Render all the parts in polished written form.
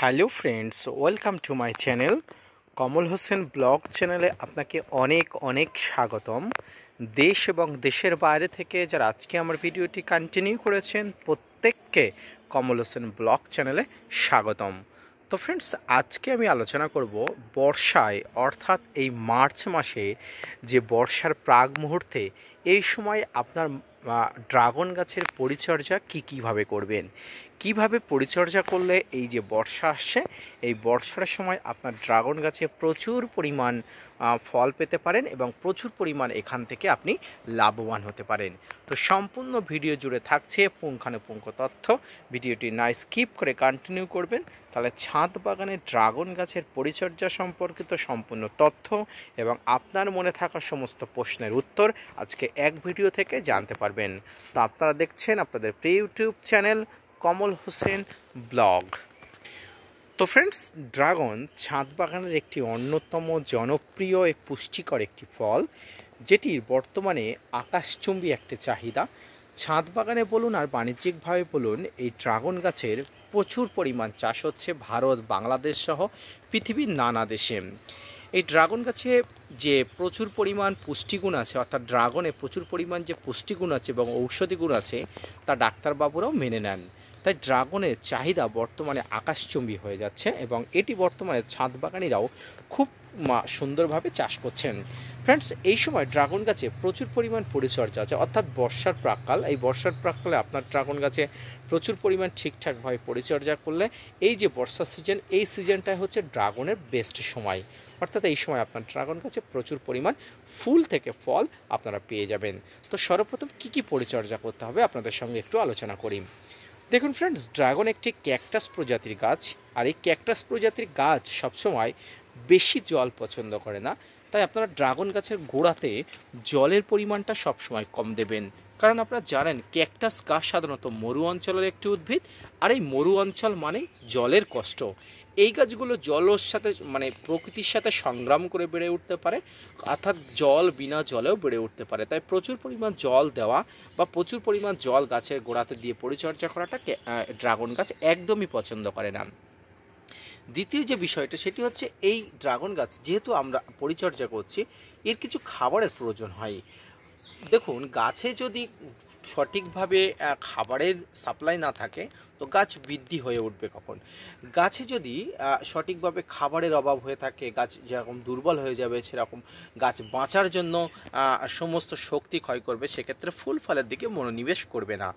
Hello friends, welcome to my channel Kamal Hossain blog চ্যানেলে আপনাকে অনেক অনেক স্বাগতম। দেশ এবং দেশের বাইরে থেকে যারা আজকে আমার ভিডিওটি কন্টিনিউ করেছেন প্রত্যেককে কমল হোসেন ব্লগ চ্যানেলে স্বাগতম। তো ফ্রেন্ডস, আজকে আমি আলোচনা করব বর্ষায় অর্থাৎ এই মার্চ মাসে যে বর্ষার প্রাক মুহূর্তে এই সময় আপনার ড্রাগন গাছের পরিচর্যা কীভাবে করবেন, কিভাবে পরিচর্যা করলে এই যে বর্ষা আসছে এই বর্ষার সময় আপনার ড্রাগন গাছে প্রচুর পরিমাণ ফল পেতে পারেন এবং প্রচুর পরিমাণ এখান থেকে আপনি লাভবান হতে পারেন। তো সম্পূর্ণ ভিডিও জুড়ে থাকছে পুঙ্খানুপুঙ্খ তথ্য। ভিডিওটি না স্কিপ করে কন্টিনিউ করবেন, তাহলে ছাদ বাগানে ড্রাগন গাছের পরিচর্যা সম্পর্কিত সম্পূর্ণ তথ্য এবং আপনার মনে থাকা সমস্ত প্রশ্নের উত্তর আজকে এক ভিডিও থেকে জানতে পারবেন। তো আপনারা দেখছেন আপনাদের প্রিয় ইউটিউব চ্যানেল কমল হোসেন ব্লগ। তো ফ্রেন্ডস, ড্রাগন ছাদ বাগানের একটি অন্যতম জনপ্রিয় পুষ্টিকর একটি ফল, যেটির বর্তমানে আকাশচুম্বী একটি চাহিদা। ছাদ বাগানে বলুন আর বাণিজ্যিকভাবে বলুন, এই ড্রাগন গাছের প্রচুর পরিমাণ চাষ হচ্ছে ভারত, বাংলাদেশ সহ পৃথিবীর নানা দেশে। এই ড্রাগন গাছে যে প্রচুর পরিমাণ পুষ্টিগুণ আছে, অর্থাৎ ড্রাগনে প্রচুর পরিমাণ যে পুষ্টিগুণ আছে এবং ঔষধি গুণ আছে, তা ডাক্তারবাবুরাও মেনে নেন। তাই ড্রাগনের চাহিদা বর্তমানে আকাশচুম্বী হয়ে যাচ্ছে এবং এটি বর্তমানে ছাদ বাগানিরাও খুব সুন্দরভাবে চাষ করছেন। ফ্রেন্ডস, এই সময় ড্রাগন গাছে প্রচুর পরিমাণ পরিচর্যা আছে, অর্থাৎ বর্ষার প্রাককাল। এই বর্ষার প্রাককালে আপনার ড্রাগন গাছে প্রচুর পরিমাণ ঠিকঠাকভাবে পরিচর্যা করলে এই যে বর্ষার সিজন, এই সিজনটাই হচ্ছে ড্রাগনের বেস্ট সময়। অর্থাৎ এই সময় আপনার ড্রাগন গাছে প্রচুর পরিমাণ ফুল থেকে ফল আপনারা পেয়ে যাবেন। তো সর্বপ্রথম কী পরিচর্যা করতে হবে আপনাদের সঙ্গে একটু আলোচনা করি। দেখুন ফ্রেন্ডস, ড্রাগন একটি ক্যাকটাস প্রজাতির গাছ, আর এই ক্যাকটাস প্রজাতির গাছ সবসময় বেশি জল পছন্দ করে না। তাই আপনারা ড্রাগন গাছের গোড়াতে জলের পরিমাণটা সবসময় কম দেবেন, কারণ আপনারা জানেন ক্যাকটাস গাছ সাধারণত মরু অঞ্চলের একটি উদ্ভিদ, আর এই মরু অঞ্চল মানে জলের কষ্ট। এই গাছগুলো জলের সাথে প্রকৃতির সাথে সংগ্রাম করে বেড়ে উঠতে পারে, অর্থাৎ জল বিনা জলেও বেড়ে উঠতে পারে। তাই প্রচুর পরিমাণ জল দেওয়া বা প্রচুর পরিমাণ জল গাছের গোড়াতে দিয়ে পরিচর্যা করাটা ড্রাগন গাছ একদমই পছন্দ করে না। দ্বিতীয় যে বিষয়টা সেটি হচ্ছে, এই ড্রাগন গাছ যেহেতু আমরা পরিচর্যা করছি, এর কিছু খাবারের প্রয়োজন হয়। দেখুন, গাছে যদি সঠিকভাবে খাবারের সাপ্লাই না থাকে তো গাছ বৃদ্ধি হয়ে উঠবে কখন? গাছে যদি সঠিকভাবে খাবারের অভাব হয়ে থাকে, গাছ যেরকম দুর্বল হয়ে যাবে, সেরকম গাছ বাঁচার জন্য সমস্ত শক্তি ক্ষয় করবে, সেক্ষেত্রে ফুল ফলের দিকে মনোনিবেশ করবে না।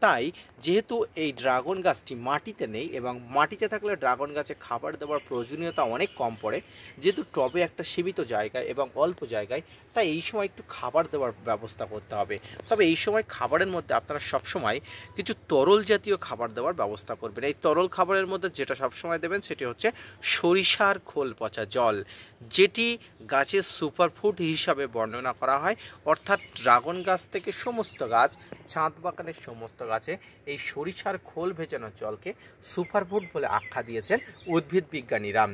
তাই যেহেতু এই ড্রাগন গাছটি মাটিতে নেই এবং মাটিতে থাকলে ড্রাগন গাছে খাবার দেওয়ার প্রয়োজনীয়তা অনেক কম পড়ে, যেহেতু টবে একটা সীমিত জায়গায় এবং অল্প জায়গায়, তাই এই সময় একটু খাবার দেওয়ার ব্যবস্থা করতে হবে। তবে এই সময় খাবারের মধ্যে আপনারা সবসময় কিছু তরল জাতীয় খাবার দেওয়ার ব্যবস্থা করবেন। এই তরল খাবারের মধ্যে যেটা সবসময় দেবেন সেটি হচ্ছে সরিষার খোল পচা জল, যেটি গাছের সুপারফুড হিসাবে বর্ণনা করা হয়। অর্থাৎ ড্রাগন গাছ থেকে সমস্ত গাছ, ছাদ বাগানের সমস্ত গাছে এই সরিষার খোল ভেজানো জলকে সুপারফুড বলে আখ্যা দিয়েছেন উদ্ভিদ বিজ্ঞানীরা।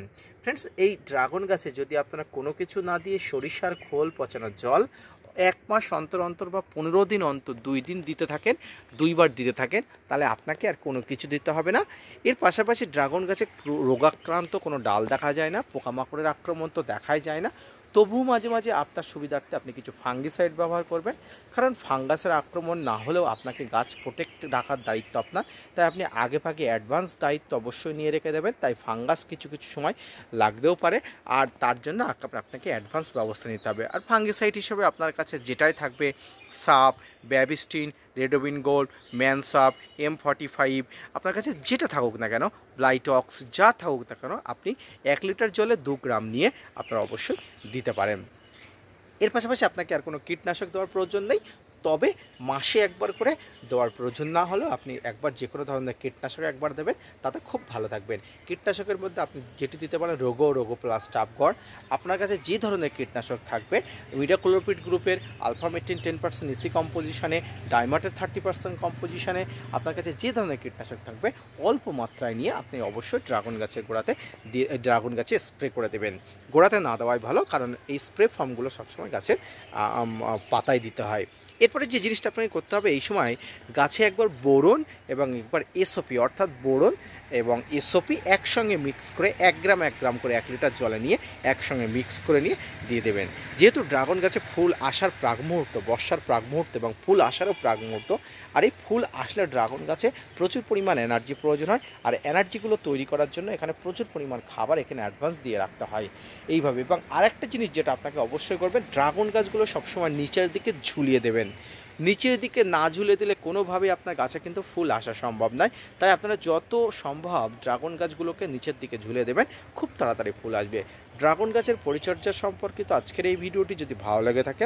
ফ্রেন্ডস, এই ড্রাগন গাছে যদি আপনারা কোনো কিছু না দিয়ে সরিষার খোল পচানো জল 1 মাস অন্তর অন্তর বা 15 দিন অন্তর 2 দিন দিতে থাকেন, 2 বার দিতে থাকেন, তাহলে আপনাকে আর কোনো কিছু দিতে হবে না। এর পাশাপাশি ড্রাগন গাছে রোগাক্রান্ত কোনো ডাল দেখা যায় না, পোকামাকড়ের আক্রমণ তো দেখাই যায় না। তবু মাঝে মাঝে আপনার সুবিধার্থে আপনি কিছু ফাঙ্গিসাইড ব্যবহার করবেন, কারণ ফাঙ্গাসের আক্রমণ না হলেও আপনাকে গাছ প্রোটেক্ট রাখার দায়িত্ব আপনার। তাই আপনি আগে ভাগে অ্যাডভান্স দায়িত্ব অবশ্যই নিয়ে রেখে দেবেন। তাই ফাঙ্গাস কিছু কিছু সময় লাগতেও পারে, আর তার জন্য আপনাকে অ্যাডভান্স ব্যবস্থা নিতে হবে। আর ফাঙ্গিসাইড হিসেবে আপনার কাছে যেটাই থাকবে, সাপ, ব্যাবিস্টিন, রেডোবিন গোল্ড, ম্যানসাপ, M45, আপনার কাছে যেটা থাকুক না কেন, ব্লাইটক্স যা থাকুক না কেন, আপনি 1 লিটার জলে 2 গ্রাম নিয়ে আপনারা অবশ্যই দিতে পারেন। এর পাশাপাশি আপনাকে আর কোনো কীটনাশক দেওয়ার প্রয়োজন নেই, তবে মাসে একবার করে দেওয়ার প্রয়োজন না হলেও আপনি একবার যে কোনো ধরনের কীটনাশক একবার দেবেন, তাতে খুব ভালো থাকবেন। কীটনাশকের মধ্যে আপনি যেটি দিতে পারেন রোগো প্লাস টাপগড়। আপনার কাছে যে ধরনের কীটনাশক থাকবে, ইমিডাক্লোপিড গ্রুপের আলফামেটিন 10% ইসি কম্পোজিশনে, ডাইমাটের 30% কম্পোজিশনে, আপনার কাছে যে ধরনের কীটনাশক থাকবে অল্প মাত্রায় নিয়ে আপনি অবশ্যই ড্রাগন গাছের গোড়াতে ড্রাগন গাছে স্প্রে করে দেবেন। গোড়াতে না দেওয়াই ভালো, কারণ এই স্প্রে ফর্মগুলো সবসময় গাছের পাতায় দিতে হয়। এরপরে যে জিনিসটা আপনাকে করতে হবে, এই সময় গাছে একবার বোরন এবং একবার এসওপি অর্থাৎ বোরন এবং এসওপি একসঙ্গে মিক্স করে 1 গ্রাম করে 1 লিটার জলে নিয়ে একসঙ্গে মিক্স করে নিয়ে দিয়ে দেবেন। যেহেতু ড্রাগন গাছে ফুল আসার প্রাক মুহূর্ত, বর্ষার প্রাক মুহূর্ত এবং ফুল আসারও প্রাক মুহূর্ত, আর এই ফুল আসলে ড্রাগন গাছে প্রচুর পরিমাণ এনার্জি প্রয়োজন হয়, আর এনার্জিগুলো তৈরি করার জন্য এখানে প্রচুর পরিমাণ খাবার এখানে অ্যাডভান্স দিয়ে রাখতে হয় এইভাবে। এবং আরেকটা জিনিস যেটা আপনাকে অবশ্যই করবেন, ড্রাগন গাছগুলো সবসময় নিচের দিকে ঝুলিয়ে দেবেন। নিচের দিকে না ঝুলে দিলে কোনোভাবেই আপনার গাছে কিন্তু ফুল আসা সম্ভব নয়। তাই আপনারা যত সম্ভব ড্রাগন গাছগুলোকে নিচের দিকে ঝুলে দেবেন, খুব তাড়াতাড়ি ফুল আসবে। ড্রাগন গাছের পরিচর্যা সম্পর্কিত আজকের এই ভিডিওটি যদি ভালো লেগে থাকে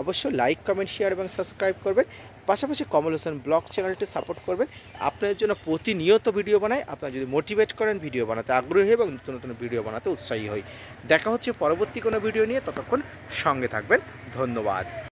অবশ্যই লাইক, কমেন্ট, শেয়ার এবং সাবস্ক্রাইব করবেন। পাশাপাশি কমল হোসেন ব্লগ চ্যানেলটি সাপোর্ট করবেন। আপনাদের জন্য প্রতিনিয়ত ভিডিও বানাই। আপনারা যদি মোটিভেট করেন, ভিডিও বানাতে আগ্রহী এবং নতুন নতুন ভিডিও বানাতে উৎসাহী হই। দেখা হচ্ছে পরবর্তী কোনো ভিডিও নিয়ে, ততক্ষণ সঙ্গে থাকবেন। ধন্যবাদ।